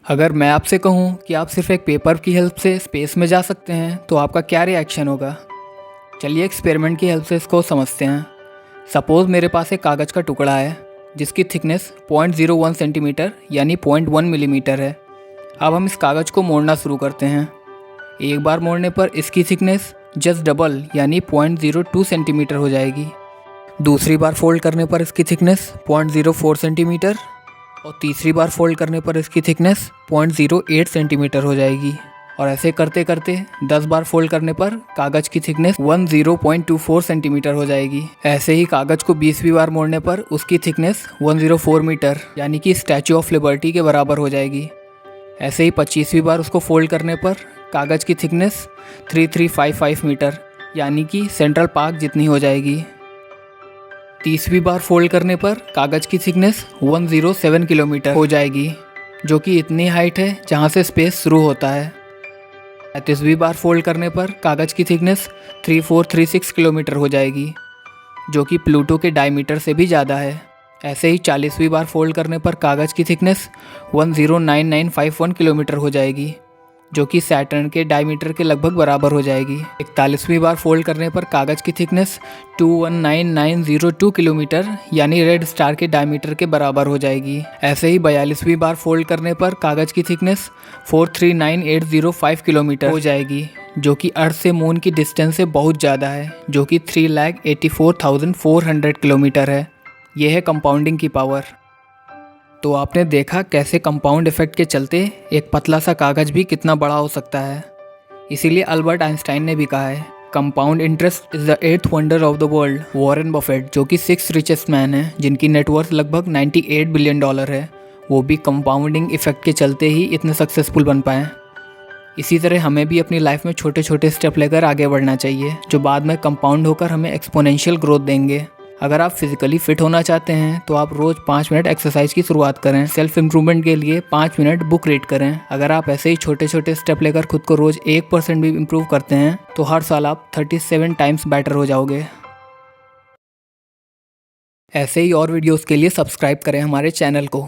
अगर मैं आपसे कहूँ कि आप सिर्फ एक पेपर की हेल्प से स्पेस में जा सकते हैं तो आपका क्या रिएक्शन होगा? चलिए एक्सपेरिमेंट की हेल्प से इसको समझते हैं। सपोज़ मेरे पास एक कागज़ का टुकड़ा है जिसकी थिकनेस 0.01 सेंटीमीटर यानी 0.1 मिलीमीटर है। अब हम इस कागज़ को मोड़ना शुरू करते हैं। एक बार मोड़ने पर इसकी थिकनेस जस्ट डबल यानी 0.02 सेंटीमीटर हो जाएगी। दूसरी बार फोल्ड करने पर इसकी थिकनेस 0.04 सेंटीमीटर और तीसरी बार फोल्ड करने पर इसकी थिकनेस 0.08 सेंटीमीटर हो जाएगी। और ऐसे करते करते 10 बार फोल्ड करने पर कागज़ की थिकनेस 10.24 सेंटीमीटर हो जाएगी। ऐसे ही कागज़ को 20वीं बार मोड़ने पर उसकी थिकनेस 104 मीटर यानी कि स्टैचू ऑफ लिबर्टी के बराबर हो जाएगी। ऐसे ही 25वीं बार उसको फोल्ड करने पर कागज़ की थिकनेस 3355 मीटर यानी कि सेंट्रल पार्क जितनी हो जाएगी। 30वीं बार फोल्ड करने पर कागज़ की थिकनेस 107 किलोमीटर हो जाएगी, जो कि इतनी हाइट है जहां से स्पेस शुरू होता है। 35वीं बार फोल्ड करने पर कागज़ की थिकनेस 3436 किलोमीटर हो जाएगी, जो कि प्लूटो के डायमीटर से भी ज़्यादा है। ऐसे ही 40वीं बार फोल्ड करने पर कागज़ की थिकनेस 109951 किलोमीटर हो जाएगी, जो कि सैटर्न के डायमीटर के लगभग बराबर हो जाएगी। 41वीं बार फोल्ड करने पर कागज़ की थिकनेस 219902 किलोमीटर यानी रेड स्टार के डायमीटर के बराबर हो जाएगी। ऐसे ही 42वीं बार फोल्ड करने पर कागज़ की थिकनेस 439805 किलोमीटर हो जाएगी, जो कि अर्थ से मून की डिस्टेंस से बहुत ज़्यादा है, जो कि 3,84,400 किलोमीटर है। यह है कंपाउंडिंग की पावर। तो आपने देखा कैसे कंपाउंड इफेक्ट के चलते एक पतला सा कागज़ भी कितना बड़ा हो सकता है। इसीलिए अल्बर्ट आइंस्टाइन ने भी कहा है, compound interest is the 8th wonder of the world. Warren Buffett, जो कि 6th रिचेस्ट मैन है, जिनकी नेटवर्थ लगभग $98 बिलियन है, वो भी कंपाउंडिंग इफेक्ट के चलते ही इतने सक्सेसफुल बन पाए। इसी तरह हमें भी अपनी लाइफ में छोटे छोटे स्टेप लेकर आगे बढ़ना चाहिए, जो बाद में कंपाउंड होकर हमें एक्सपोनेंशियल ग्रोथ देंगे। अगर आप फिजिकली फिट होना चाहते हैं तो आप रोज़ 5 मिनट एक्सरसाइज की शुरुआत करें। सेल्फ इम्प्रूवमेंट के लिए 5 मिनट बुक रीड करें। अगर आप ऐसे ही छोटे छोटे स्टेप लेकर खुद को रोज़ 1% भी इम्प्रूव करते हैं तो हर साल आप 37 टाइम्स बेटर हो जाओगे। ऐसे ही और वीडियोस के लिए सब्सक्राइब करें हमारे चैनल को।